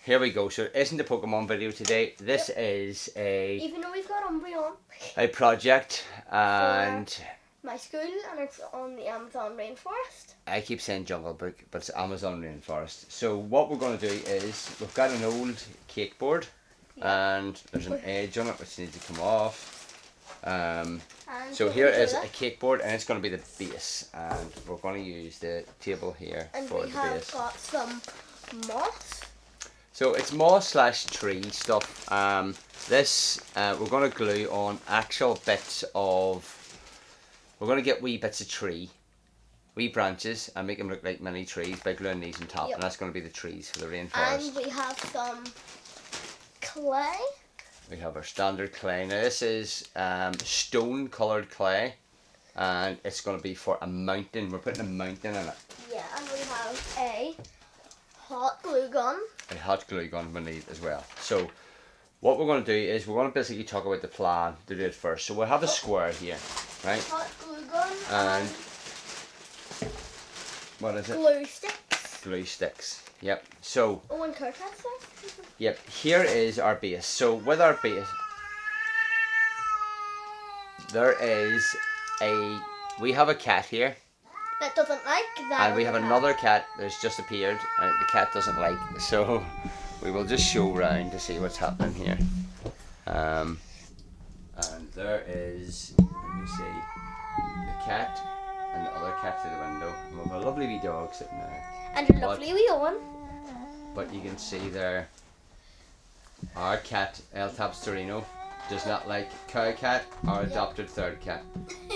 here we go. So it isn't a Pokemon video today. This is Even though we've got Umbreon. a project, and My school, and it's on the Amazon rainforest. I keep saying Jungle Book, but it's Amazon Rainforest. So what we're going to do is we've got an old cake board, and there's an edge on it which needs to come off. So here is a cake board, and it's going to be the base, and we're going to use the table here for the base. And we have got some moss. So it's moss / tree stuff. This we're going to glue on actual bits of. We're going to get wee bits of tree, wee branches, and make them look like mini trees by gluing these on top, and that's going to be the trees for the rainforest. And we have some clay. We have our standard clay. Now this is stone coloured clay, and it's going to be for a mountain. We're putting a mountain in it. Yeah, and we have a hot glue gun. A hot glue gun we need as well. So what we're going to do is we're going to basically talk about the plan to do it first. So we'll have a square here, right? Hot glue gun. And what is it? Glue sticks. Glue sticks. Yep. So. Oh, and Kurt has that. Yep. Here is our base. So with our base, there is we have a cat here. That doesn't like that. And we have another cat that's just appeared, and the cat doesn't like. So we will just show round to see what's happening here. And there is, let me see, the cat and the other cat through the window. And we have a lovely wee dog sitting there. And a lovely wee one. But you can see there, our cat, El Tapsterino, does not like cow cat, our adopted third cat.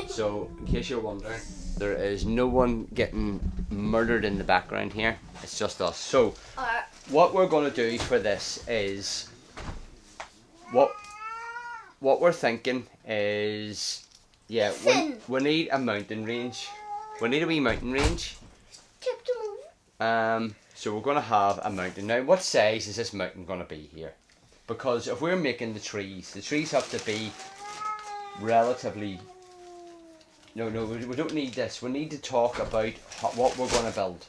So, in case you're wondering, there is no one getting murdered in the background here. It's just us. So, what we're going to do for this is, what we're thinking is, yeah, we need a mountain range. We need a wee mountain range. So we're going to have a mountain. Now, what size is this mountain going to be here? Because if we're making the trees have to be relatively. No, we don't need this. We need to talk about what we're going to build.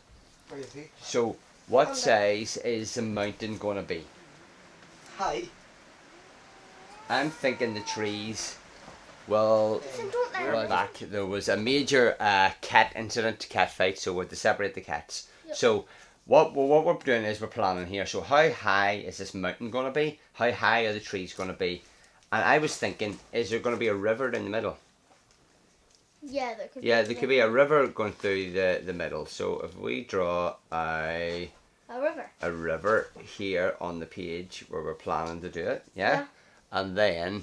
So, what size is the mountain going to be? Hi. I'm thinking the trees. Well, back there was a major cat incident, cat fight. So we had to separate the cats. Yep. So what we're doing is we're planning here. So how high is this mountain going to be? How high are the trees going to be? And I was thinking, is there going to be a river in the middle? Yeah, there could. Yeah, there could be a river going through the middle. So if we draw a river here on the page where we're planning to do it, yeah. And then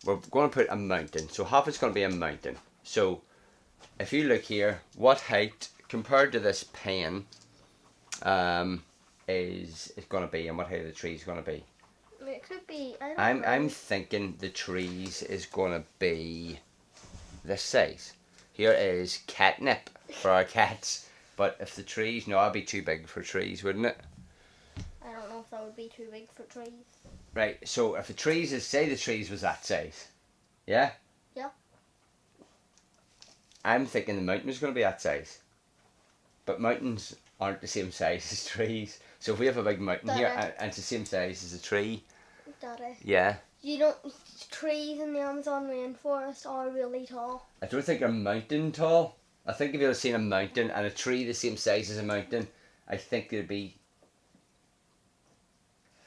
we're going to put a mountain. So half it's going to be a mountain. So if you look here, what height compared to this pen is it going to be, and what height the tree is going to be? It could be. I'm thinking the trees is going to be this size. Here is catnip for our cats. But if the trees, no, that'd be too big for trees, wouldn't it? I don't know if that would be too big for trees. Right, so if the trees is, say the trees was that size, yeah? Yeah. I'm thinking the mountain is going to be that size. But mountains aren't the same size as trees. So if we have a big mountain here and it's the same size as a tree. Daddy. Yeah. Trees in the Amazon rainforest are really tall. I don't think they're mountain tall. I think if you've seen a mountain and a tree the same size as a mountain, I think it'd be.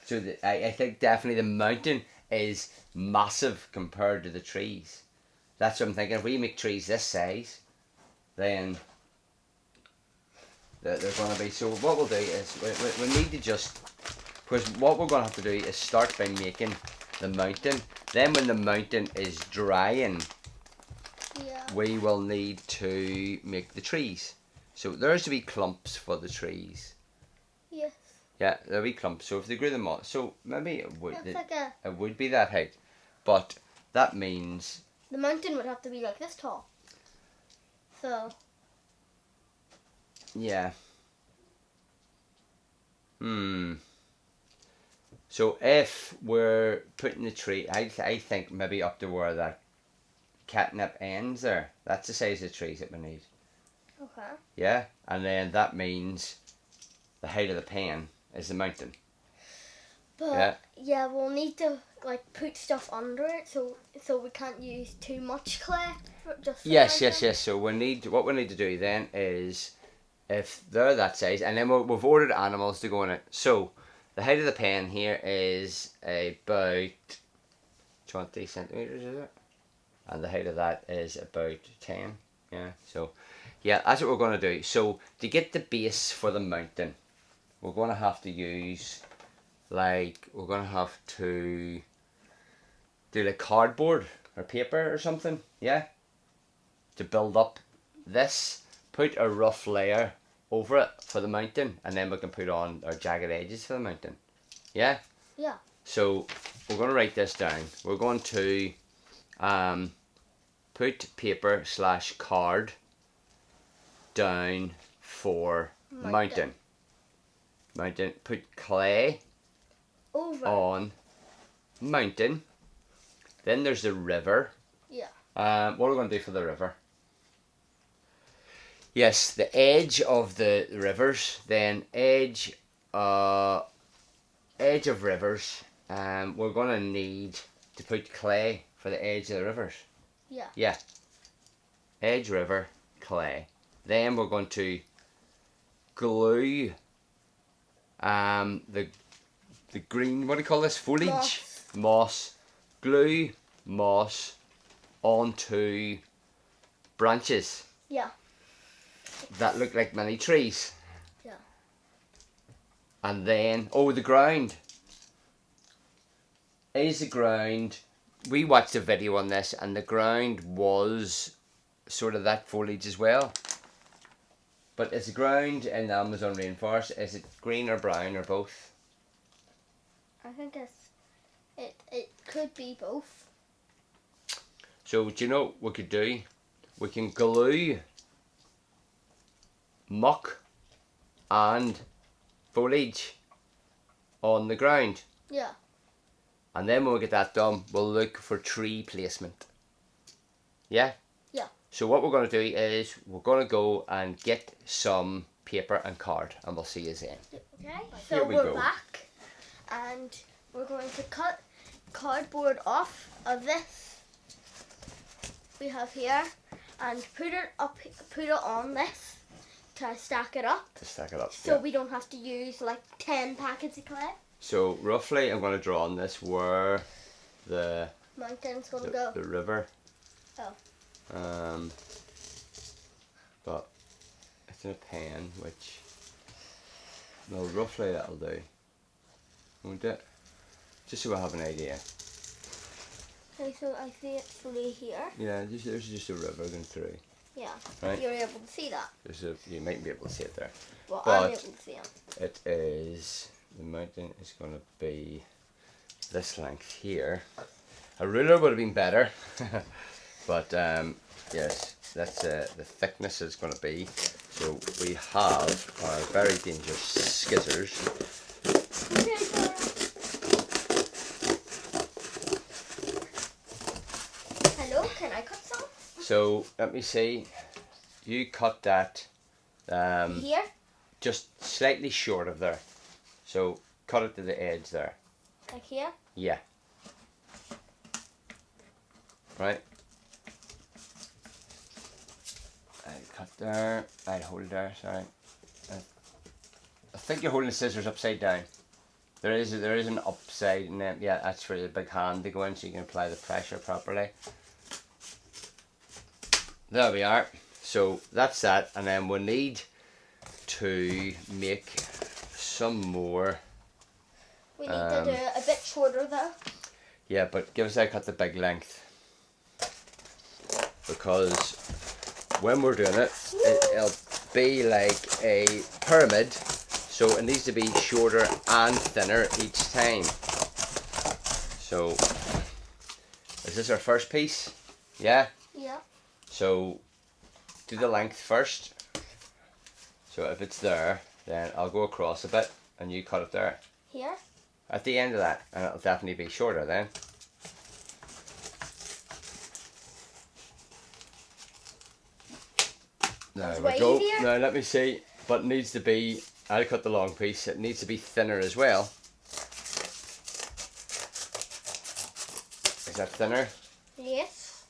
So I think definitely the mountain is massive compared to the trees. That's what I'm thinking. If we make trees this size, then they're going to be. So what we'll do is we need to just, because what we're going to have to do is start by making the mountain. Then when the mountain is drying, we will need to make the trees. So there's to be clumps for the trees. Yes. Yeah, there'll be clumps. So if they grew them all, so maybe it would be that height, but that means the mountain would have to be like this tall. So. Yeah. So if we're putting the tree, I think maybe up to where that catnip ends there. That's the size of the trees that we need. Okay. Yeah, and then that means the height of the pen is the mountain. But yeah, we'll need to like put stuff under it, so we can't use too much clay. Yes. So what we need to do then is, if they're that size, and then we've ordered animals to go in it. So the height of the pen here is about 20 centimeters, is it? And the height of that is about 10. Yeah. So yeah, that's what we're going to do. So to get the base for the mountain, we're going to have to use we're going to have to do like cardboard or paper or something. Yeah. To build up this, put a rough layer over it for the mountain, and then we can put on our jagged edges for the mountain. Yeah? Yeah. So we're going to write this down. We're going to put paper / card down for mountain. Put clay over on mountain. Then there's the river. Yeah. What are we going to do for the river? Yes, the edge of the rivers. Then edge of rivers. We're going to need to put clay for the edge of the rivers. Yeah. Yeah. Edge river, clay. Then we're going to glue the green, what do you call this? Foliage? Moss. Glue moss onto branches. Yeah. That look like mini trees. Yeah. And then, the ground. Is the ground, we watched a video on this, and the ground was sort of that foliage as well. But is the ground in the Amazon rainforest, is it green or brown or both? I think it could be both. So do you know what we could do? We can glue muck and foliage on the ground. Yeah. And then when we get that done, we'll look for tree placement. Yeah? Yeah. So what we're going to do is we're going to go and get some paper and card, and we'll see you then. Okay. Here So we we're go. back, and we're going to cut cardboard off of this we have here, and put it on this to stack it up. So we don't have to use like 10 packets of clay. So roughly, I'm going to draw on this where the mountain's going to go. The river. Oh. But it's in a pen, which roughly that'll do. Won't it? Just so I have an idea. Okay, so I see it through here. Yeah, there's just a river going through. Yeah. Right. You're able to see that. You might be able to see it there. Well, But I'm able to see it. It is, the mountain is going to be this length here. A ruler would have been better. But yes, that's the thickness it's going to be. So we have our very dangerous scissors. Hello, can I cut some? So let me see. You cut that Here? just slightly short of there. So cut it to the edge there. Like here? Yeah. Right. I cut there. I hold there. Sorry. I think you're holding the scissors upside down. There is an upside, and then yeah, that's for the big hand to go in, so you can apply the pressure properly. There we are. So that's that, and then we need to make some more. We need to do it a bit shorter though. Yeah, but give us a cut the big length, because when we're doing it, it'll be like a pyramid, so it needs to be shorter and thinner each time. So is this our first piece? Yeah? Yeah. So do the length first. So if it's there, then I'll go across a bit and you cut it there. Here? At the end of that, and it'll definitely be shorter then. There we go. Now let me see, but it needs to be, I'll cut the long piece, it needs to be thinner as well. Is that thinner? Yes.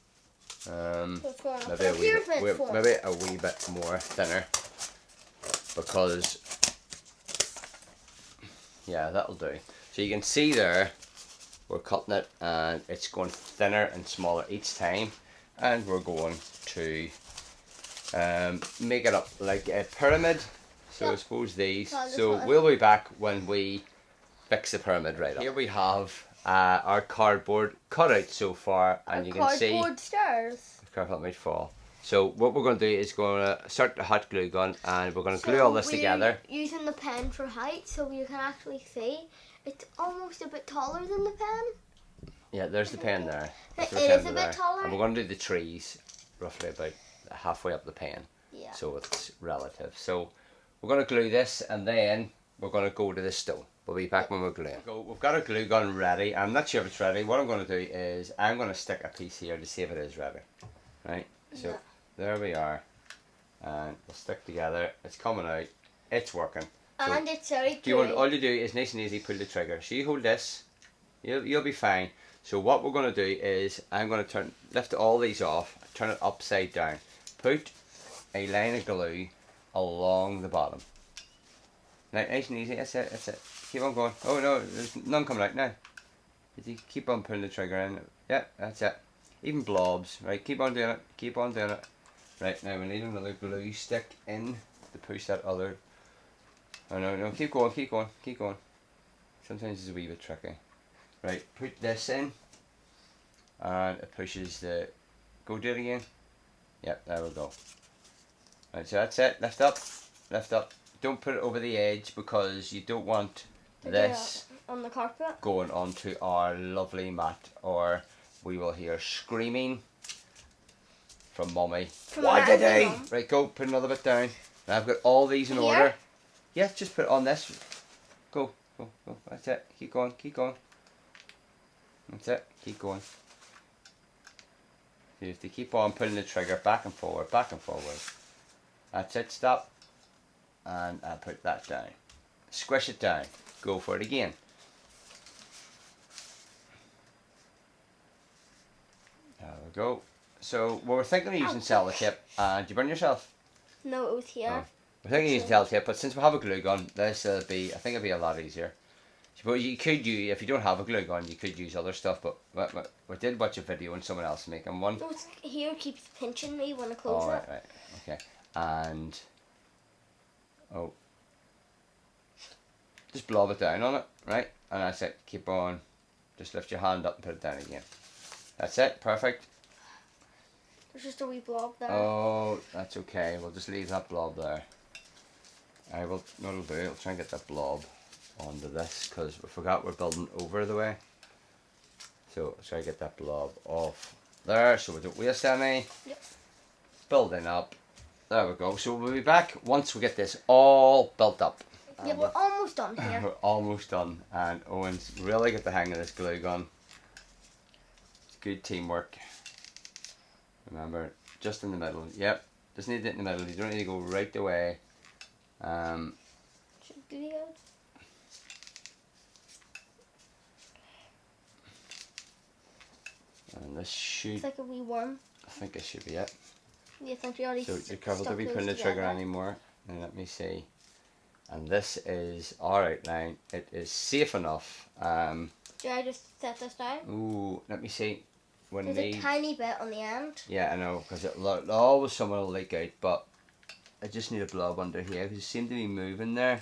Um, So it's going up maybe a to wee bit, pyramid form. maybe a wee bit more thinner, because yeah, that'll do. So you can see there, we're cutting it and it's going thinner and smaller each time, and we're going to make it up like a pyramid. So Yep. I suppose these. So this So one. we'll be back when we fix the pyramid right up. Here we have our cardboard cut out so far, and you can see. Cardboard stairs. Careful, it might fall. So what we're going to do is going to start the hot glue gun, and we're going to glue all this together. Using the pen for height, so you can actually see it's almost a bit taller than the pen. Yeah, there's the pen there. It That's the is pen a there. bit taller. And we're going to do the trees roughly about halfway up the pen. Yeah. So it's relative. So we're going to glue this, and then we're going to go to the stone. We'll be back when we're gluing. We've got our glue gun ready. I'm not sure if it's ready. What I'm going to do is I'm going to stick a piece here to see if it is ready. Right? So Yeah. there we are. And we'll stick together. It's coming out. It's working. So And it's very do you want, good. all you do is nice and easy, pull the trigger. So you hold this, you'll be fine. So what we're going to do is I'm going to lift all these off, turn it upside down, put a line of glue along the bottom. Now, nice and easy, that's it, that's it. Keep on going. Oh no, there's none coming out now. You keep on pulling the trigger in. Yeah, that's it. Even blobs, right? Keep on doing it, keep on doing it. Right, now we need another glue stick in to push that other. Oh no, keep going, keep going, keep going. Sometimes it's a wee bit tricky. Right, put this in, and it pushes the. Go do it again. Yep, there we go. Right, so that's it. Lift up, lift up. Don't put it over the edge because you don't want this on the carpet going onto our lovely mat, or we will hear screaming from Mummy. Why did I? Right, go put another bit down. Now I've got all these in order. Yeah, just put it on this. Go, go, go. That's it. Keep going, keep going. That's it. Keep going. You have to keep on pulling the trigger back and forward, back and forward. That's it. Stop. And I put that down. Squish it down. Go for it again. There we go. So we were thinking of using sellotape. Did you burn yourself? No, it was here. Oh. We're thinking of using sellotape, but since we have a glue gun, this will be. I think it'll be a lot easier. But you could use, if you don't have a glue gun, you could use other stuff. But we did watch a video and someone else making one. No, it's here keeps pinching me when I close right, it. right, okay. And just blob it down on it, right? And that's it. Keep on. Just lift your hand up and put it down again. That's it. Perfect. There's just a wee blob there. Oh, that's okay. We'll just leave that blob there. I will. What I'll do, I'll try and get that blob onto this because we forgot we're building over the way. So I'll try to get that blob off there so we don't waste any. Yep. Building up. There we go. So we'll be back once we get this all built up. Yeah, we're almost done here. We're almost done, and Owen's really got the hang of this glue gun. It's good teamwork. Remember, just in the middle. Yep, just need it in the middle. You don't need to go right away. Should do it. And this should. It's like a wee worm. I think this should be it. Yeah, I think we already. So you're careful to be pulling the trigger anymore. And let me see. And this is our outline. It is safe enough. Should I just set this down? Ooh, let me see. When There's a tiny bit on the end. Yeah, I know, because always someone will leak out, but I just need a blob under here because it seems to be moving there.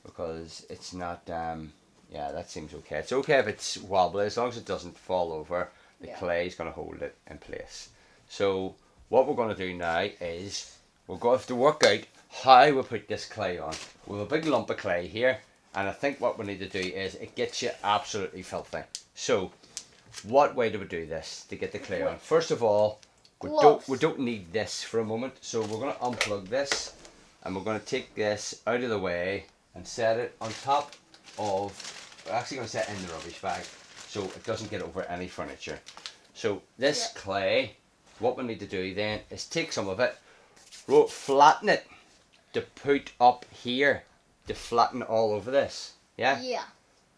Because it's not, yeah, that seems okay. It's okay if it's wobbly, as long as it doesn't fall over. The clay is going to hold it in place. So what we're going to do now is we're going to have to work out how we put this clay on. We have a big lump of clay here, and I think what we need to do is it gets you absolutely filthy. So what way do we do this to get the clay on? First of all, we don't need this for a moment, so we're going to unplug this and we're going to take this out of the way and set it on top of, we're actually going to set it in the rubbish bag so it doesn't get over any furniture. So this clay, what we need to do then is take some of it, flatten it to put up here to flatten all over this. Yeah? Yeah.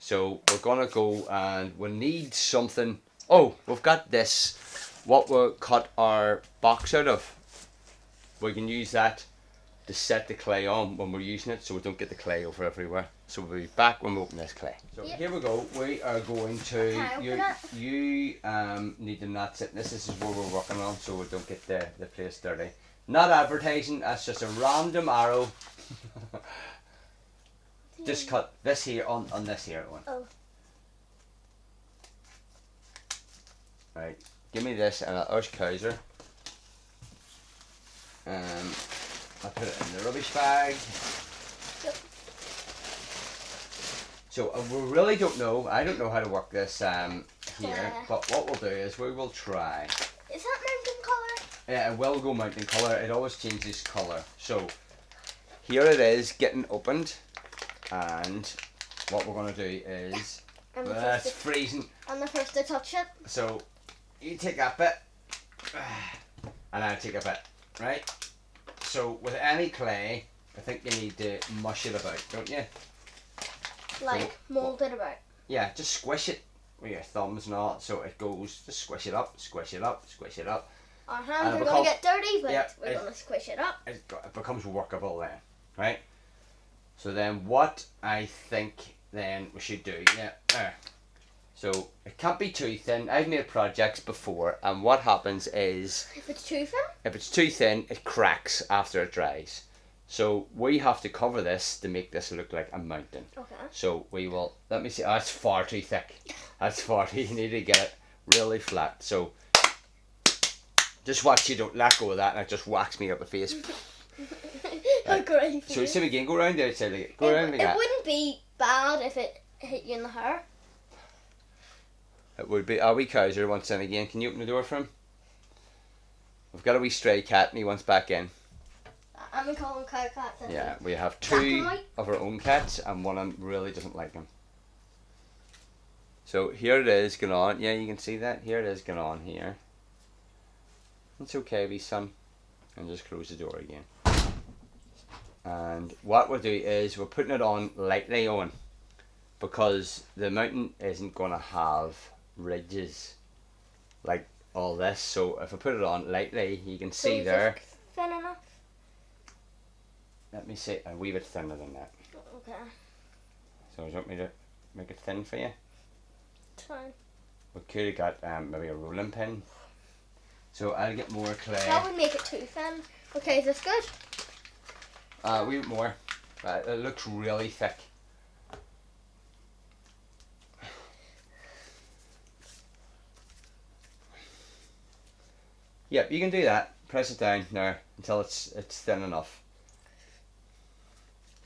So we're gonna go and we need something. Oh, we've got this. What we'll cut our box out of. We can use that to set the clay on when we're using it, so we don't get the clay over everywhere. So we'll be back when we open this clay. So Yep. here we go. We are going to. Can I open it? You need to not sit. This is where we're working on, so we don't get the place dirty. Not advertising. That's just a random arrow. Just cut this here on this here one. Oh. Right. Give me this and there's Kaiser. I put it in the rubbish bag. Yep. So we really don't know. I don't know how to work this here. Yeah. But what we'll do is we will try. Is that mountain colour? Yeah, it will go mountain colour. It always changes colour. So here it is getting opened, and what we're gonna do is it's freezing. I'm the first to touch it. So you take that bit, and I take a bit, right? So with any clay, I think you need to mush it about, don't you? Like mould it about. Yeah, just squish it with your thumbs and all, so it goes. Just squish it up, squish it up, squish it up. Our hands are gonna get dirty, but yeah, we're gonna squish it up. It becomes workable then, right? So then what I think then we should do, there. So it can't be too thin. I've made projects before, and what happens is If it's too thin? if it's too thin, it cracks after it dries. So we have to cover this to make this look like a mountain. Okay. So we will, let me see, oh, that's far too thick. That's far too, you need to get it really flat. So just watch you don't let go of that and it just whacks me up the face. A great So see again, go around the outside, like, go around like it that. wouldn't be bad if it hit you in the hair. It would be, a wee Kaiser wants in again. Can you open the door for him? We've got a wee stray cat and he wants back in. I'm gonna call him cow cats. Yeah, we have Black and two white? of our own cats and one of them really doesn't like them. So here it is going on. Yeah, you can see that. Here it is going on here. It's okay, wee son. And just close the door again. And what we'll do is we're putting it on lightly on, because the mountain isn't going to have ridges like all this. So if I put it on lightly, you can see there. Thin enough? Let me see, a wee bit thinner than that. Okay. So do you want me to make it thin for you? It's fine. We could have got maybe a rolling pin. So I'll get more clay. That would make it too thin. Okay, is this good? A wee bit more. It looks really thick. Yep, you can do that. Press it down now until it's thin enough.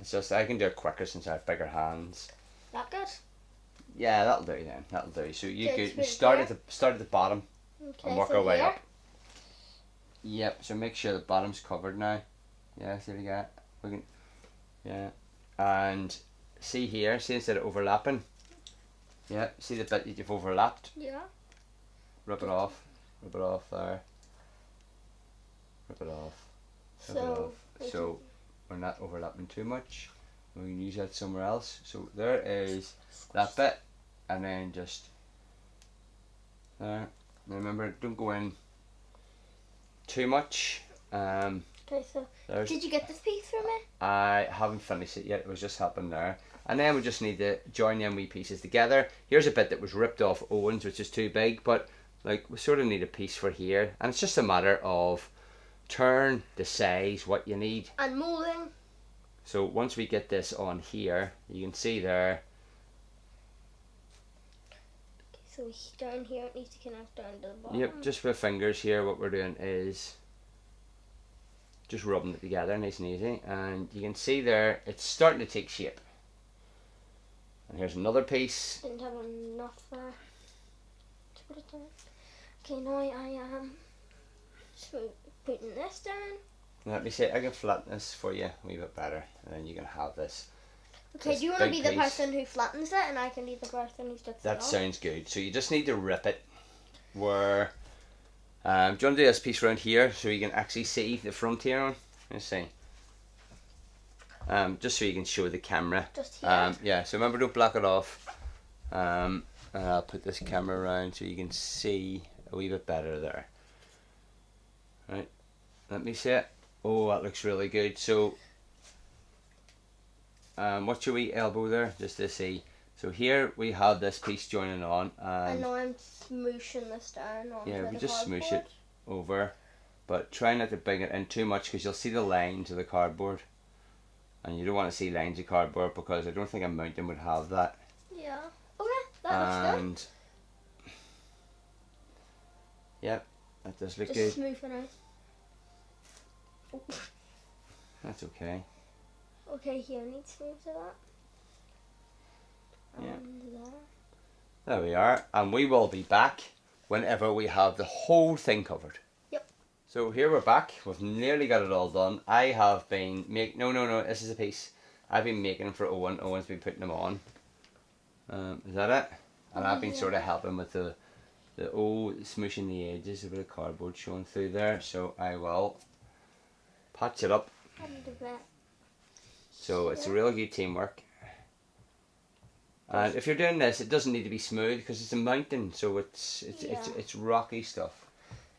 It's just I can do it quicker since I have bigger hands. That good? Yeah, that'll do then. That'll do. So you Okay, could put it start there. at the bottom Okay, and work so our way here. up. Yep. So make sure the bottom's covered now. Yeah. See what we got? We can. Yeah. And see here. See instead of overlapping. Yeah. See the bit that you've overlapped. Yeah. Rip it off. Rip it off there. Rip it off. Rip it So, off. So we're not overlapping too much. We can use that somewhere else. So there is that bit, and then just there. Now remember, don't go in too much. okay, so There's. did you get this piece for me? I haven't finished it yet. It was just happening there, and then we just need to join them wee pieces together. Here's a bit that was ripped off Owen's, which is too big, but like we sort of need a piece for here, and it's just a matter of turn the size what you need. And moulding. So once we get this on here, you can see there. So down here it needs to connect down to the bottom. Yep, just with fingers here, what we're doing is just rubbing it together nice and easy, and you can see there it's starting to take shape. And here's another piece. Didn't have enough there to put it down. Okay, now I am putting this down. Let me see, I can flatten this for you a wee bit better, and then you can have this. Okay, This do you want to big be the piece. person who flattens it and I can be the person who sticks it That on? sounds good. So you just need to rip it where do you want to do this piece around here so you can actually see the front here on? Let's see. Just so you can show the camera. Just here? Yeah, so remember, don't block it off. And I'll put this camera around so you can see a wee bit better there. Right, let me see it. Oh, that looks really good. So, what's your wee elbow there? Just to see. So here we have this piece joining on. And now I'm smooshing this down onto yeah, we the just smoosh cardboard. it over. But try not to bring it in too much because you'll see the lines of the cardboard. And you don't want to see lines of cardboard because I don't think a mountain would have that. Yeah. Okay, that looks And yep, that does look good. good. Just smoothing out. Oh. That's okay. Okay, here needs smooth to that. Yeah. And there. There we are. And we will be back whenever we have the whole thing covered. Yep. So here we're back. We've nearly got it all done. I have been no, this is a piece. I've been making them for Owen. Owen's been putting them on. Is that it? And I've been Yeah. sort of helping with the smooshing the edges, a bit of cardboard showing through there. So I will patch it up. And a bit. So it's a real good teamwork. And if you're doing this, it doesn't need to be smooth because it's a mountain, so it's rocky stuff.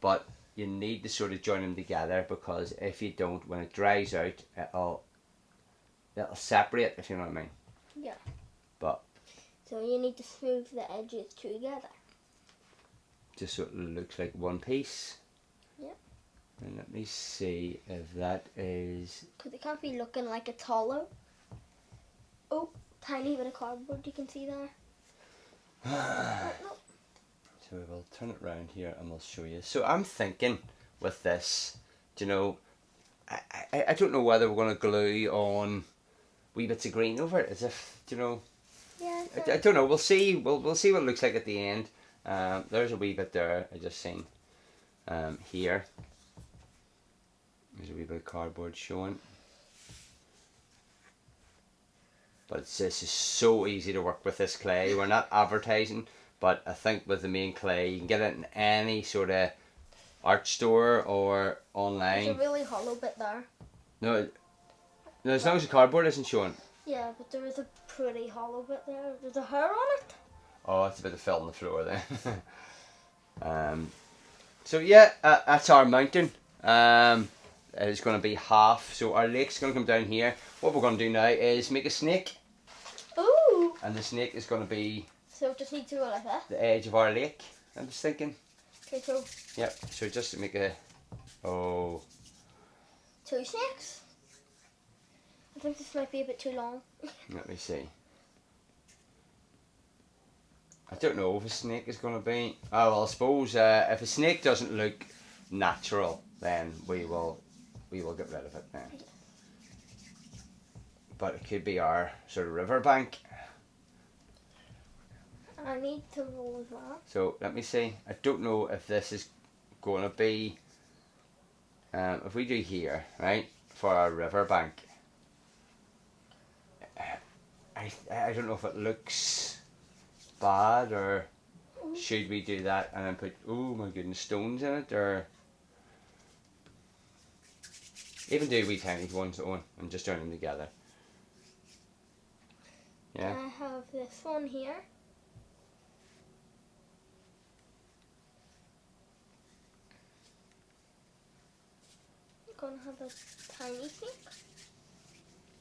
But you need to sort of join them together because if you don't, when it dries out, it'll separate, if you know what I mean. Yeah. But So you need to smooth the edges together. just so it looks like one piece. Yep. And let me see if that is. Because it can't be looking like it's hollow. Oh, tiny bit of cardboard you can see there. Oh, no. So we will turn it round here and we'll show you. So I'm thinking with this, do you know, I don't know whether we're going to glue on wee bits of green over it, as if, do you know, Yeah. I don't know. We'll see. We'll see what it looks like at the end. There's a wee bit there I just seen. Here. There's a wee bit of cardboard showing. But this is so easy to work with this clay. We're not advertising, but I think with the main clay, you can get it in any sort of art store or online. There's a really hollow bit there. No, as long as the cardboard isn't showing. Yeah, but there is a pretty hollow bit there. There's a hair on it. Oh, it's a bit of felt on the floor there. So yeah, that's our mountain. It's going to be half. So our lake's going to come down here. What we're going to do now is make a snake. Ooh. And the snake is going to be So it just needs to go like that. the edge of our lake. I'm just thinking. Okay, so Yep. So just to make a. Oh. 2 snakes. I think this might be a bit too long. Let me see. I don't know if a snake is going to be. Oh well, I suppose if a snake doesn't look natural, then we will get rid of it then. But it could be our sort of riverbank. I need to roll as well. So let me see. I don't know if this is going to be. If we do here, right, for our riverbank. I don't know if it looks bad or should we do that and then put, oh my goodness, stones in it, or even do wee tiny ones on and just join them together. Yeah. I have this one here. I'm gonna have a tiny snake.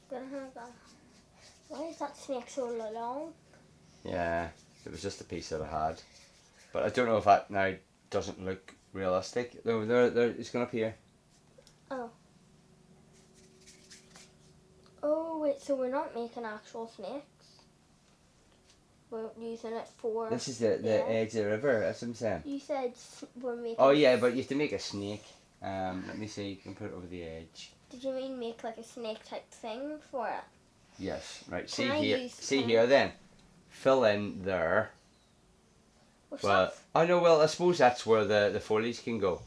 Gonna have a. Why is that snake so long? Yeah, it was just a piece that I had, but I don't know if that now doesn't look realistic. There, it's going to appear. Oh. Oh wait, so we're not making actual snakes. We're using it for. This is the edge of the river. That's what I'm saying. You said we're making. Oh yeah, but you have to make a snake. Let me see. You can put it over the edge. Did you mean make like a snake type thing for it? Yes. Right. Can I use See pen? here. Then fill in there. With Well, stuff? I know. Well, I suppose that's where the foliage can go.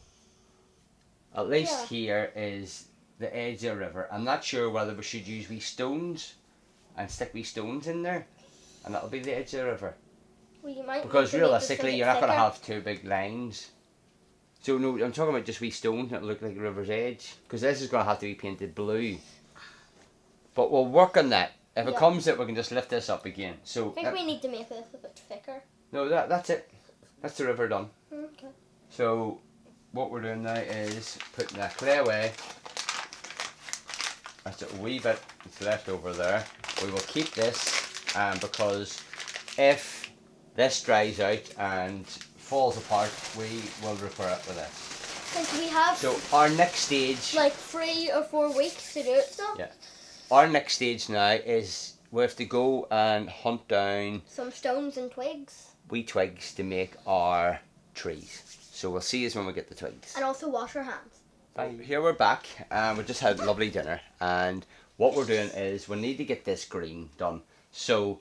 At least Yeah. here is the edge of the river. I'm not sure whether we should use wee stones and stick wee stones in there, and that'll be the edge of the river. Well, you might Because need to make this a realistically, bit you're not going to thicker. have 2 big lines. So no, I'm talking about just wee stones that look like the river's edge. Because this is going to have to be painted blue. But we'll work on that. If it Yeah. comes out, we can just lift this up again. So I think we need to make this a bit thicker. no, that's it. That's the river done. Okay. So what we're doing now is putting that clay away. That's a wee bit that's left over there. We will keep this because if this dries out and falls apart, we will repair it with this. Like we have So our next stage, like 3 or 4 weeks to do it still. Yeah. our next stage now is we have to go and hunt down Some stones and twigs. wee twigs to make our trees. So we'll see you when we get the twigs. And also wash our hands. Here we're back, we just had a lovely dinner, and what we're doing is we need to get this green done. So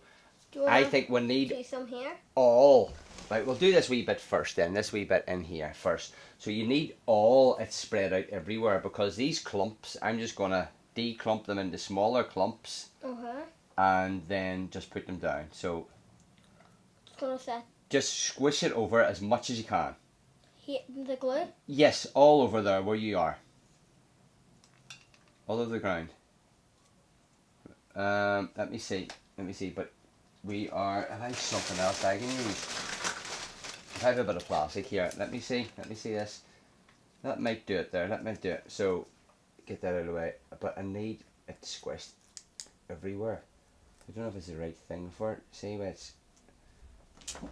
Do you I wanna think we need do some here? all. Right, we'll do this wee bit first then, this wee bit in here first. So you need all it spread out everywhere, because these clumps, I'm just going to declump them into smaller clumps Okay. and then just put them down. So Just gonna set just squish it over as much as you can. the glue. Yes, all over there where you are. All over the ground. Let me see, but we are, I have something else I can use. I have a bit of plastic here. Let me see this. That might do it there, that might do it. So, get that out of the way. But I need it squished everywhere. I don't know if it's the right thing for it. See where it's... Ben,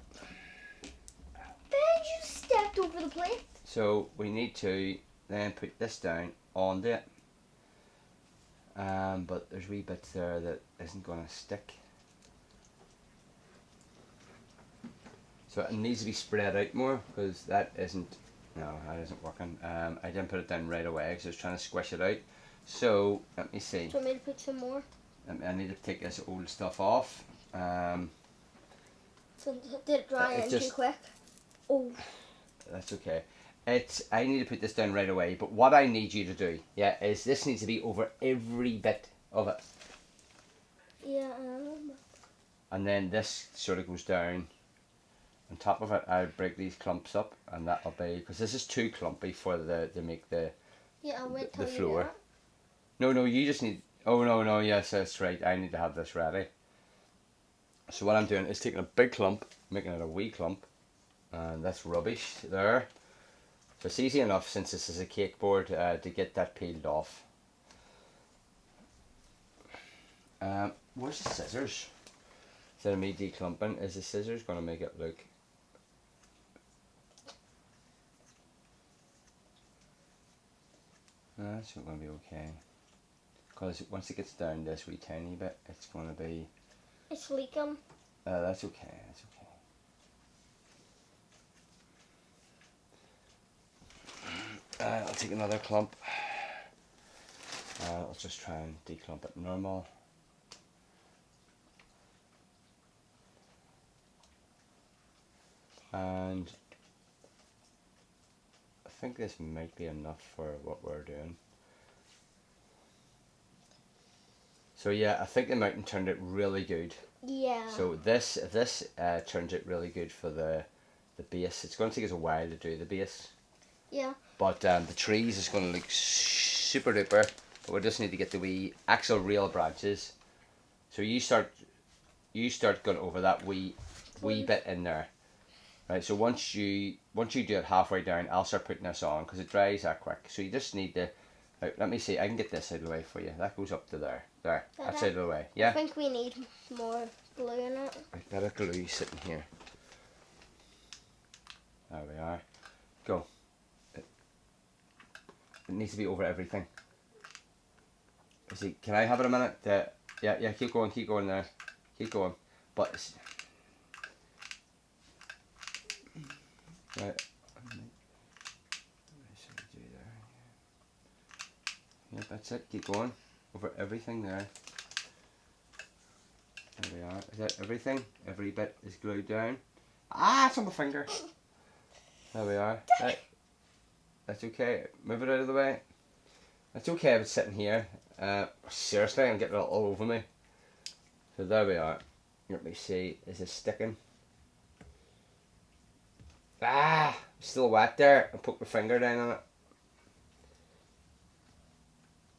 you stepped over the plate. So, we need to then put this down onto it. But there's wee bits there that isn't going to stick. So it needs to be spread out more, because that isn't working. I didn't put it down right away because I was trying to squish it out. So let me see. Do you want me to put some more? I need to take this old stuff off. So did it dry in too quick? Oh. That's okay. I need to put this down right away, but what I need you to do, is this needs to be over every bit of it. Yeah. And then this sort of goes down. On top of it, I break these clumps up, and that'll be, because this is too clumpy for to make the Yeah, I'll wait till the you floor. do that. No, you just need. Oh no, yes, that's right. I need to have this ready. So what I'm doing is taking a big clump, making it a wee clump, and that's rubbish there. So it's easy enough, since this is a cake board, to get that peeled off. Where's the scissors? Instead of me declumping, is the scissors going to make it look? That's not going to be okay. Because once it gets down this wee tiny bit, it's going to be... It's leaking. That's okay, that's okay. I'll take another clump. I'll just try and declump it normal. And I think this might be enough for what we're doing. So yeah, I think the mountain turned out really good. Yeah. So if this turns out really good for the base, it's going to take us a while to do the base. Yeah. But the trees is going to look super duper. But we just need to get the wee actual real branches. So you start going over that wee bit in there. Right, so once you do it halfway down, I'll start putting this on, because it dries that quick. So you just need to, let me see, I can get this out of the way for you. That goes up to there. That's out of the way. I Yeah? think we need more glue in it. Right, better glue sitting here. There we are. Go. It needs to be over everything. See, can I have it a minute? Yeah, keep going there. Keep going. But right. What should I do there? Yeah, that's it. Keep going over everything there. There we are. Is that everything? Every bit is glued down. Ah, it's on my finger. There we are. That's okay. Move it out of the way. That's okay if it's sitting here. Seriously, I'm getting it all over me. So there we are. Let me see. Is it sticking? Ah, still wet there. I put my finger down on it.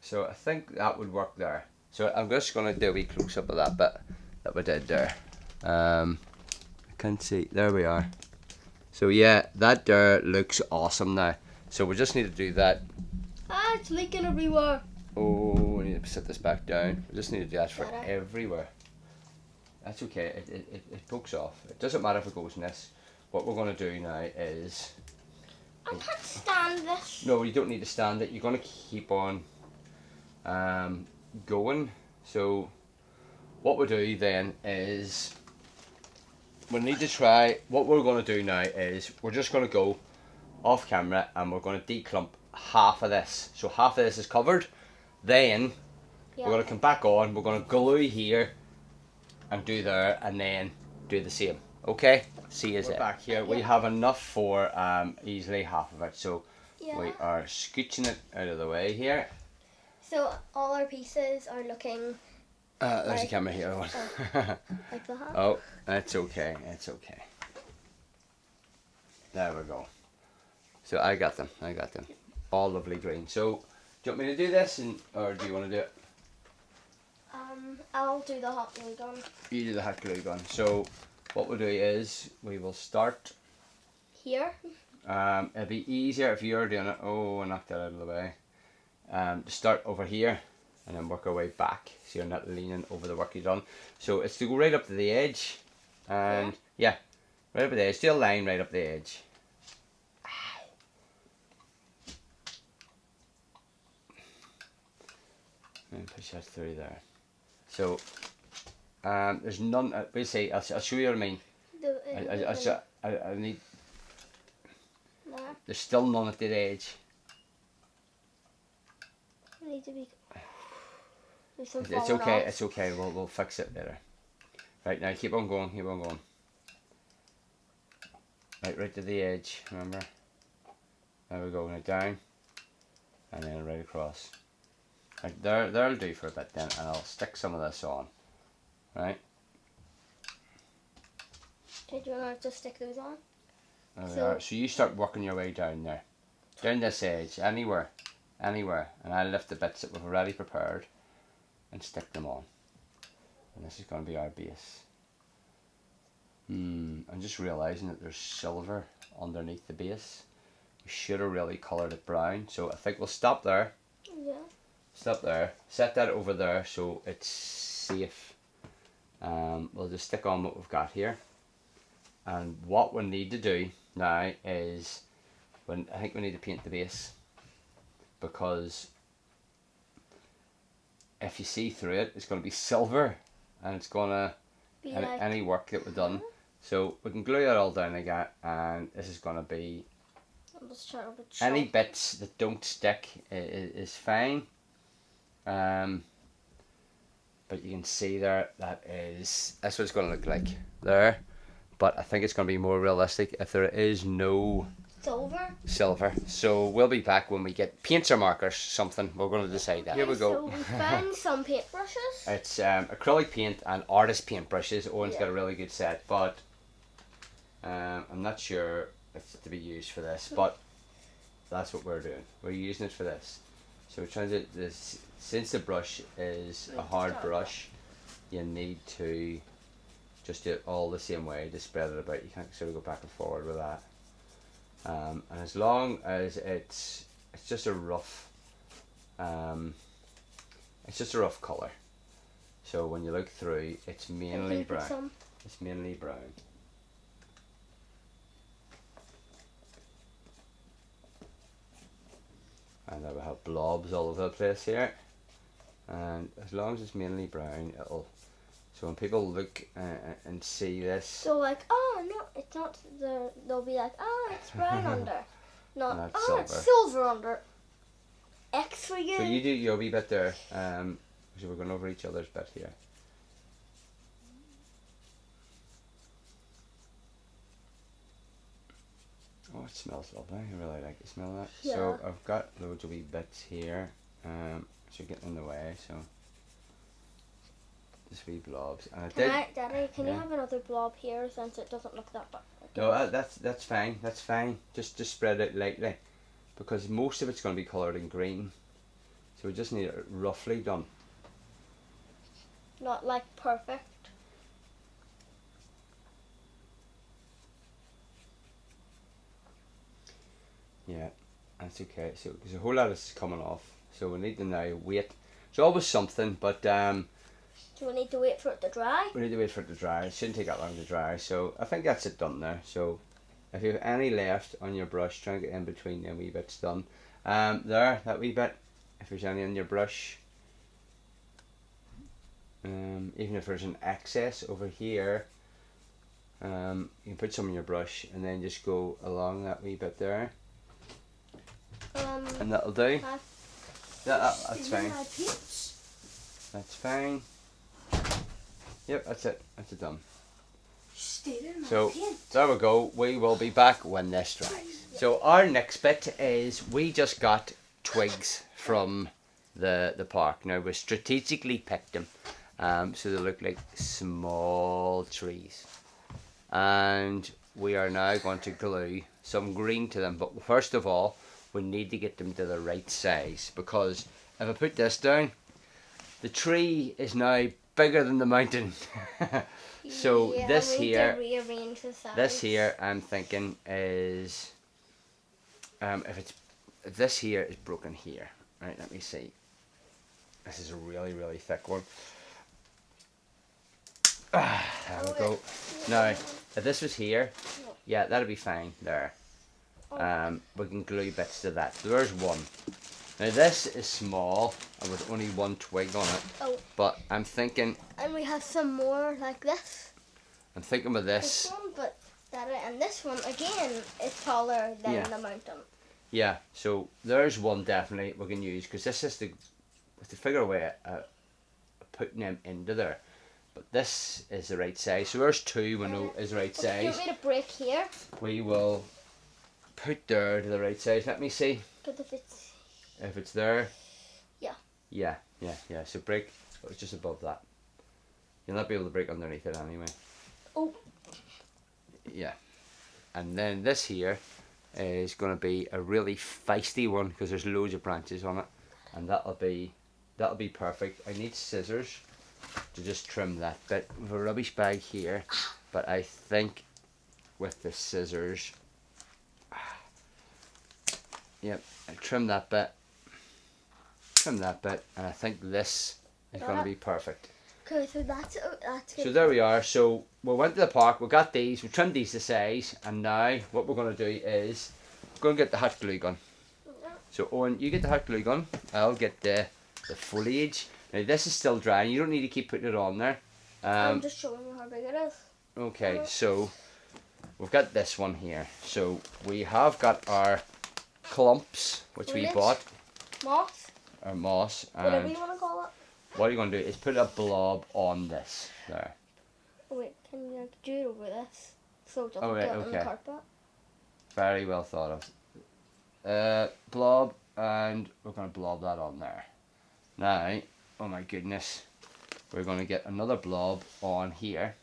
So I think that would work there. So I'm just going to do a wee close up of that bit that we did there. I can't see. There we are. So yeah, that there looks awesome now. So we just need to do that. Ah, it's leaking everywhere. Oh, we need to set this back down. We just need to do that for Better. everywhere. That's okay. It pokes off. It doesn't matter if it goes in this. What we're going to do now is... I can't stand this. No, you don't need to stand it. You're going to keep on going. So what we'll do then is we need to try. What we're going to do now is we're just going to go off camera and we're going to declump half of this. So half of this is covered. Then we're going to come back on. We're going to glue here and do there, and then do the same. Okay. See you back here. We have enough for easily half of it. So we are scooching it out of the way here. So all our pieces are looking There's like, a camera here. like that. Oh, it's okay. It's okay. There we go. So I got them. All lovely green. So do you want me to do this, or do you want to do it? I'll do the hot glue gun. You do the hot glue gun. So what we'll do is we will start Here. It'll be easier if you're doing it. Oh, I knocked that out of the way. To start over here and then work our way back so you're not leaning over the work you've done. So it's to go right up to the edge, and yeah, right up to the edge. Do a line right up the edge. And push that through there. So there's none. Basically, I'll show you what I mean. I need. There. There's still none at the edge. I need to be. It's okay. It's okay. We'll fix it later. Right now, keep on going. Right to the edge. Remember. There we go. Now down, and then right across. Right there. There'll do for a bit then, and I'll stick some of this on. Right. Okay, do you want to just stick those on? There we are. So you start working your way down there, down this edge, anywhere, and I'll lift the bits that we've already prepared and stick them on. And this is going to be our base. I'm just realising that there's silver underneath the base. We should have really coloured it brown, so I think we'll stop there. Yeah. Stop there. Set that over there so it's safe. We'll just stick on what we've got here. And what we need to do now is, I think we need to paint the base, because if you see through it, it's going to be silver, and it's going to Be any work that we've done. So we can glue it all down again, and this is going to be I'll just try to any bits that don't stick is fine. But you can see there that's what it's going to look like there. But I think it's going to be more realistic if there is no silver. So we'll be back when we get paints or markers, something. We're going to decide that. Here we go. So we found some paintbrushes. It's acrylic paint and artist paint brushes. Owen's got a really good set, but I'm not sure if it's to be used for this, but that's what we're doing. We're using it for this. So we're trying to this, since the brush is a hard brush, you need to just do it all the same way to spread it about. You can't sort of go back and forward with that. And as long as it's just a rough colour. So when you look through, it's mainly brown. It's mainly brown. And I will have blobs all over the place here. And as long as it's mainly brown, it'll. So when people look and see this, so like, oh no, it's not. They'll be like, oh, it's brown under. Not oh, silver. It's silver under. X for you. So you do your wee bit there. So we're going over each other's bit here. Oh, it smells lovely. I really like the smell of that. Yeah. So I've got loads of wee bits here. So getting in the way. So just wee blobs. And Daddy, can you have another blob here since it doesn't look that bad? No, that's fine. That's fine. Just spread it lightly, because most of it's going to be coloured in green. So we just need it roughly done. not like perfect. Yeah, that's okay. So there's a whole lot is coming off. So we need to now wait. It's always something, but So we need to wait for it to dry. we need to wait for it to dry. It shouldn't take that long to dry. So I think that's it done there. So if you have any left on your brush, try and get in between them wee bits done. There, that wee bit. If there's any on your brush, even if there's an excess over here, you can put some in your brush and then just go along that wee bit there, and that'll do. That's fine. That's fine. Yep, that's it. That's it done. So there we go. We will be back when this dries. So our next bit is we just got twigs from the park. Now we strategically picked them, so they look like small trees, and we are now going to glue some green to them. But first of all, we need to get them to the right size, because if I put this down, the tree is now bigger than the mountain. So yeah, this we need here, to rearrange the size. this here, I'm thinking is, if this here is broken here, right? Let me see. This is a really, really thick one. There we go. Now, if this was here, yeah, that'd be fine there. We can glue bits to that. So there's one. Now this is small and with only one twig on it. Oh. But I'm thinking. And we have some more like this. I'm thinking with this. This one, but and this one again is taller than the mountain. Yeah. So there's one definitely we can use, because this is to figure a way of putting them into there. But this is the right size. So there's two we know is the right size. You want me to break here? We will put there to the right size. Let me see. But If it's there. Yeah. Yeah. So break. It's just above that. You'll not be able to break underneath it anyway. Oh. Yeah. And then this here is going to be a really feisty one, because there's loads of branches on it, and that'll be perfect. I need scissors to just trim that bit. We have a rubbish bag here, but I think with the scissors, yep, I trim that bit, and I think this is going to be perfect. Okay, so that's good. So there we are. So we went to the park, we got these, we trimmed these to size, and now what we're going to do is we're going to get the hot glue gun. So Owen, you get the hot glue gun, I'll get the foliage. Now this is still dry, you don't need to keep putting it on there. I'm just showing you how big it is. Okay, so we've got this one here. So we have got our clumps, which we bought. Moss. Our moss. Whatever you want to call it. What you're going to do is put a blob on this there. Oh, wait, can you do it over this? So it doesn't get on the carpet. Very well thought of. Blob, and we're going to blob that on there. Now, oh my goodness, we're going to get another blob on here.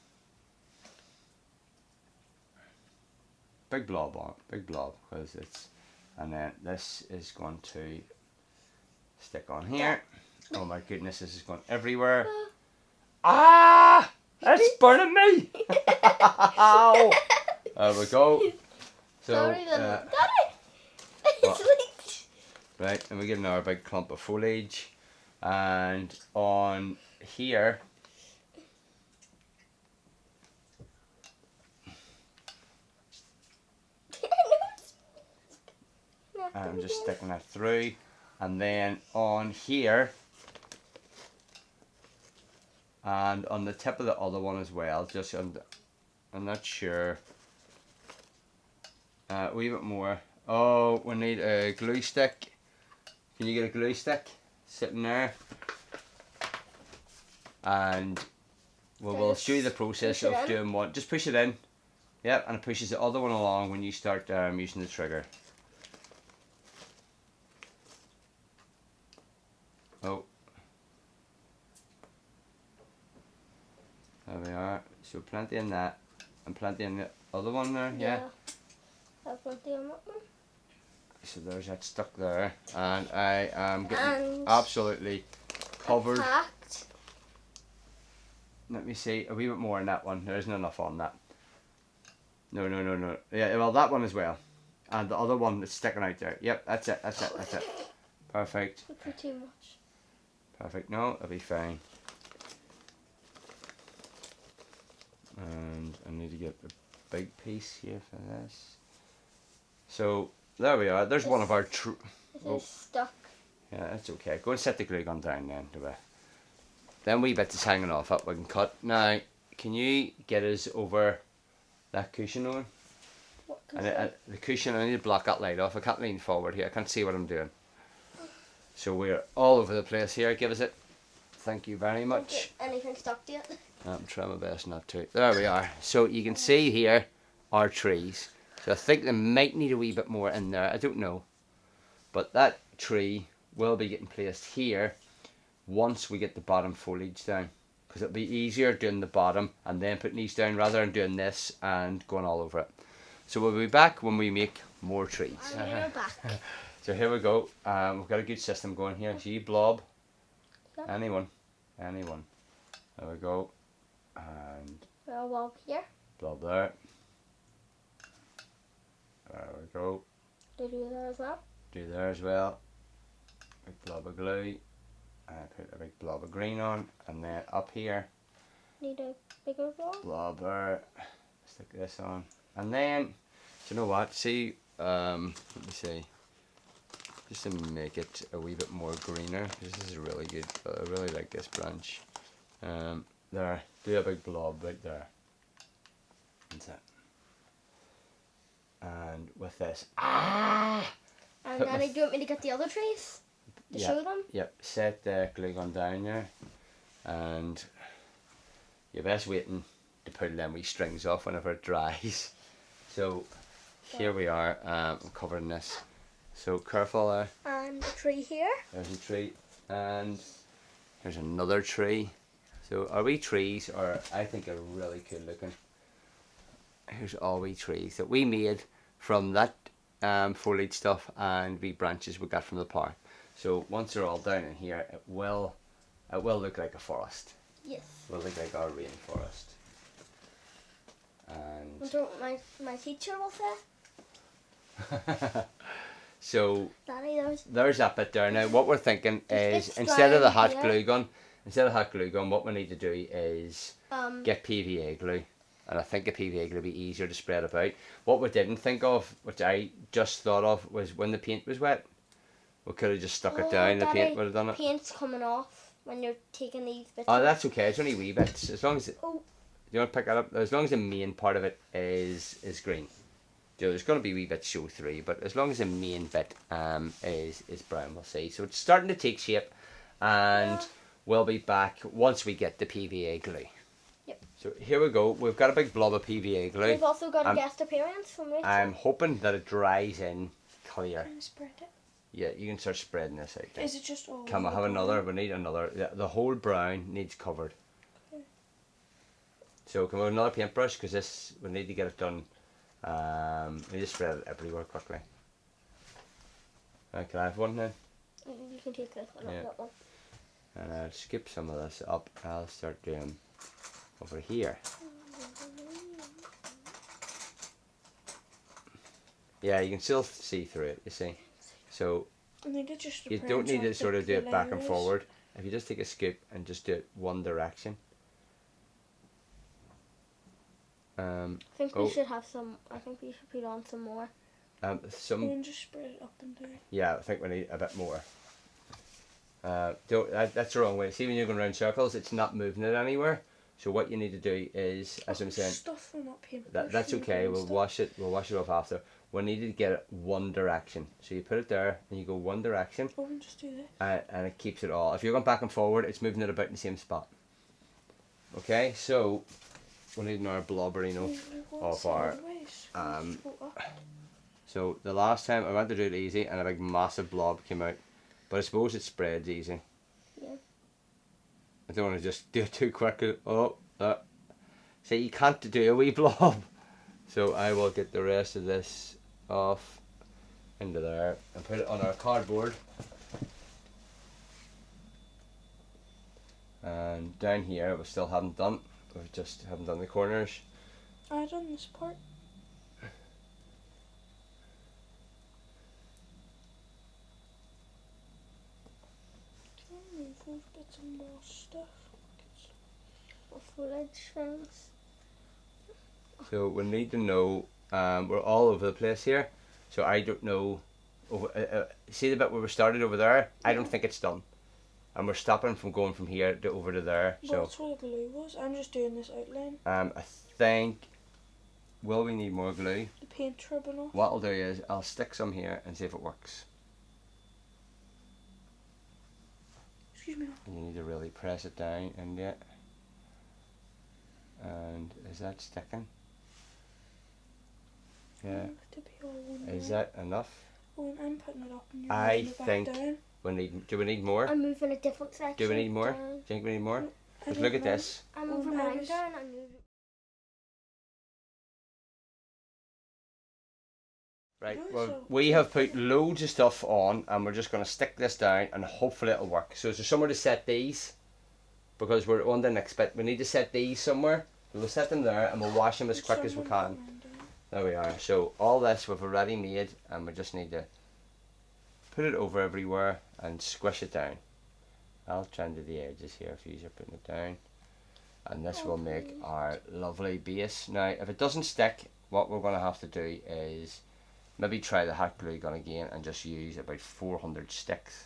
Big blob on, because it's, and then this is going to stick on here. Oh my goodness, this is going everywhere. Ah! That's burning me! Ow! There we go. So, Sorry, Daddy. Right, and we get another big clump of foliage. And on here, I'm just sticking that through. And then on here, and on the tip of the other one as well, just I'm not sure. A wee bit more. Oh, we need a glue stick. Can you get a glue stick sitting there? And we'll show you the process of doing what. Just push it in. Yep, and it pushes the other one along when you start using the trigger. Oh. There we are. So plenty in that, and plenty in the other one there. Yeah. Have plenty on that one. So there's that stuck there, and I am getting absolutely covered. Packed. Let me see, a wee bit more on that one. There isn't enough on that. No. Yeah, well, that one as well. And the other one that's sticking out there. Yep, that's it. Perfect. We put too much. Perfect. No, it'll be fine. And I need to get a big piece here for this. So, there we are. There's one of our It oh. is stuck. Yeah, that's okay. Go and set the glue gun down then. Then wee bit is hanging off it we can cut. Now, can you get us over that cushion on? What And the cushion, I need to block that light off. I can't lean forward here. I can't see what I'm doing. So we're all over the place here. Give us it. Thank you very much. Anything stuck to it? I'm trying my best not to. There we are. So you can see here our trees. So I think they might need a wee bit more in there. I don't know. But that tree will be getting placed here once we get the bottom foliage down. Because it'll be easier doing the bottom and then putting these down rather than doing this and going all over it. So we'll be back when we make more trees. I'm back. So here we go. We've got a good system going here. See, blob. Yep. Anyone. There we go. And We'll walk here. blob there. There we go. Do that as well. Do there as well. Big blob of glue. Put a big blob of green on. And then up here, Need a bigger blob. blob there. Stick this on. And then, do you know what? See, let me see. Just to make it a wee bit more greener. This is really good. I really like this branch. There, do a big blob right there. That's it. And with this, And then do you want me to get the other trees to show them? Yep, set the glue gun down there, and you're best waiting to pull them wee strings off whenever it dries. So here we are. I'm covering this. So careful there. And a tree here. There's a tree, and here's another tree. So our wee trees are, I think, are really cool looking. Here's all wee trees that we made from that foliage stuff and wee branches we got from the park. So once they're all down in here, it will look like a forest. Yes. It will look like our rainforest. And Wonder what my teacher will say. so Daddy, there's that bit there. Now what we're thinking There's is bits instead of the drying hot here. glue gun, what we need to do is get PVA glue. And I think a PVA glue would be easier to spread about. What we didn't think of, which I just thought of, was when the paint was wet, we could have just stuck it down. The paint would have done it. Paint's coming off when you're taking these bits. Oh, that's okay. It's only wee bits. As long as Oh. you want to pick that up, as long as the main part of it is green. So there's going to be wee bits show through, but as long as the main bit is brown, we'll see. So it's starting to take shape, and we'll be back once we get the PVA glue. Yep. So here we go. We've got a big blob of PVA glue. We've also got a guest appearance from Rachel. I'm hoping that it dries in clear. Can I spread it? Yeah, you can start spreading this out there. Is it just all? Can we have another? We need another. The whole brown needs covered. Okay. So can we have another paintbrush? Because this, we need to get it done. We need to spread it everywhere quickly. Can I have one now? You can take this one, Yeah. not that one. And I'll skip some of this up. I'll start doing over here. Yeah, you can still see through it, you see. So I think it's just you don't need to sort of do it back and forward. If you just take a scoop and just do it one direction. I think we should have some. I think we should put on some more. You Some, can just spread it up and down. yeah, I think we need a bit more. That's the wrong way. See, when you're going around circles, it's not moving it anywhere. So what you need to do is, as I'm saying, Stuff from that paint. that's okay. We'll wash it. We'll wash it off after. We need to get it one direction. So you put it there, and you go one direction, Oh, and just do this. and it keeps it all. If you're going back and forward, it's moving it about in the same spot. Okay, so we need our blobberino of our. So the last time I went to do it easy, and a big massive blob came out, but I suppose it spreads easy. Yeah. I don't want to just do it too quick. Oh, see, you can't do a wee blob. So I will get the rest of this off into there and put it on our cardboard. And down here we still haven't done. We just haven't done the corners. I done this part. Can I move those bits of moss stuff? Foliage things. So we need to know. We're all over the place here. So I don't know. See the bit where we started over there? I don't think it's done. And we're stopping from going from here to over to there. Well, So that's where the glue was. I'm just doing this outline. I think. Will we need more glue? The paint rubbing off. What I'll do is I'll stick some here and see if it works. Excuse me. You need to really press it down and it. And is that sticking? Yeah. To be all one Is way. that enough? When I'm putting it up and you're I moving it back think- down. Do we need more? I'm moving a different section. Do we need more? down. Do you think we need more? I But don't look at know. this. I'm Well, moving I mine was- down. I'm moving. Right, Yeah, well, so- we have put loads of stuff on and we're just going to stick this down and hopefully it'll work. So is there somewhere to set these? Because we're on the next bit. We need to set these somewhere. We'll set them there and we'll wash them as quick as we Someone can. put mine down. There we are. So all this we've already made and we just need to put it over everywhere and squish it down. I'll try and do the edges here if you're putting it down. And this will make our lovely base. Now if it doesn't stick, what we're going to have to do is maybe try the hot glue gun again and just use about 400 sticks.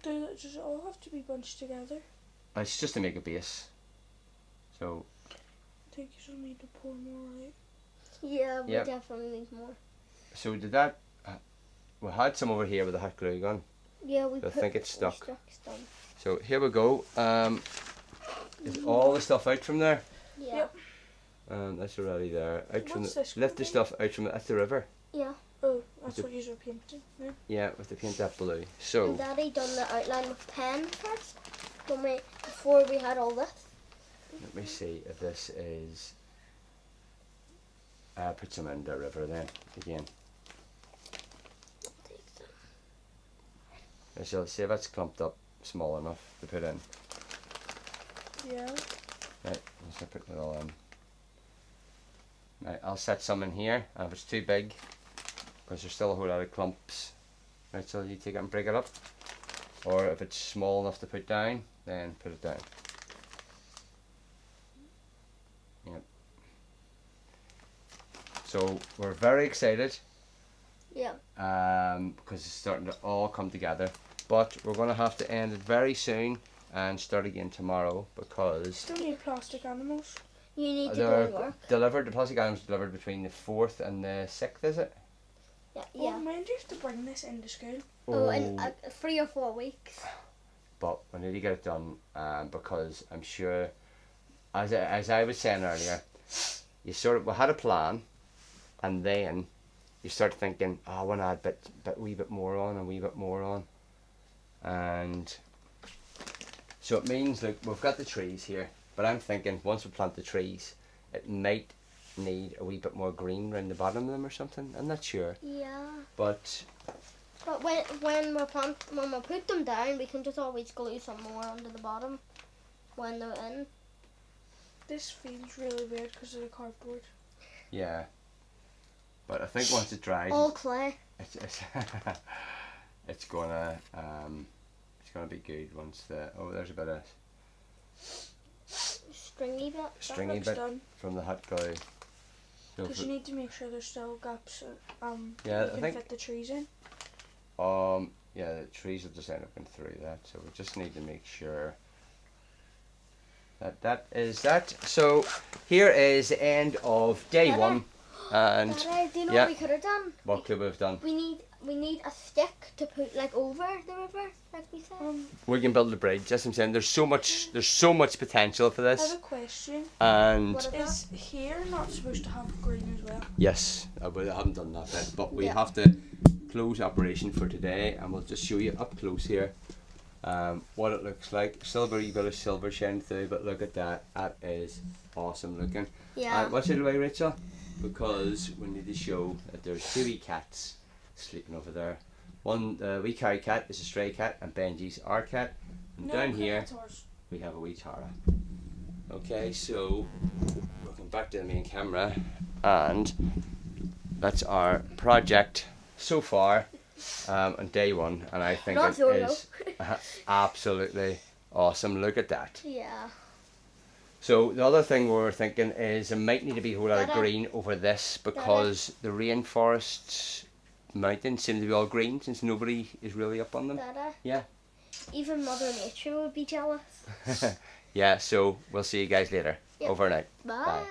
Does it all have to be bunched together? It's just to make a base. So I think you still need to pour more out. Yeah, we Yep. definitely need more. so did that we had some over here with the hot glue gun. Yeah, we I put think it's the stuck. sticks down. So here we go. Is all the stuff out from there? Yeah. Yep. That's already there. Out from What's the, this lift the called? stuff out from that's the river. Yeah. Oh, that's The- what you were painting. Yeah. Yeah, with the paint that blue. So And Daddy done the outline with pen first. Before we had all this. let me see if this is. Put some in the river then again. I shall see if it's clumped up small enough to put in. Yeah. Right, let's put it all in. Right, I'll set some in here, and if it's too big, because there's still a whole lot of clumps, right, so you take it and break it up. Or if it's small enough to put down, then put it down. Yep. So we're very excited, Yeah. because it's starting to all come together. But we're going to have to end it very soon and start again tomorrow because Still need plastic animals. You need to they're do work. delivered. The plastic items delivered between the 4th and the 6th, is it? Yeah. Yeah. Yeah. Well, mind you have to bring this into school. Oh, in 3 or 4 weeks. But we need to get it done because I'm sure, as I was saying earlier, we had a plan, and then you start thinking, oh, I want to add a wee bit more on, and a wee bit more on, and so it means that we've got the trees here, but I'm thinking once we plant the trees, it might need a wee bit more green around the bottom of them or something. I'm not sure, Yeah. but But when we put them down, we can just always glue some more onto the bottom when they're in. This feels really weird because of the cardboard. yeah. But I think once it dries, All clay. it's it's gonna be good once there's a bit of Stringy bit. stringy looks bit done. from the hot glue. So Because you need to make sure there's still gaps. Yeah, you I can think- fit the trees in. yeah, the trees will just end up going through that. So we just need to make sure that is that. So here is the end of day Daddy. 1, and Daddy, do you know yeah. what we could have done? what could we have done? We need a stick to put like over the river, like we said. We can build a bridge. That's what I'm saying. There's so much potential for I have this, a question. and What about- Is here not supposed to have green as well? yes, I haven't done that bit, but we Yeah. have to close operation for today, and we'll just show you up close here what it looks like. Silvery bit of silver shine through, but look at that. That is awesome looking. Yeah. Watch it away, Rachel, because we need to show that there's 2 wee cats sleeping over there. One wee cow cat is a stray cat, and Benji's our cat. And No, down here that's ours. we have a wee Tara. Okay, so we'll come back to the main camera, and that's our project so far on day one, and I think Not it sure, is absolutely awesome. Look at that. Yeah. So the other thing we were thinking is there might need to be a whole lot of Dada. green over this because the rainforest mountains seem to be all green since nobody is really up on them. Dada. Yeah. Even Mother Nature would be jealous. Yeah, so we'll see you guys later. Yep. Over and out. Bye.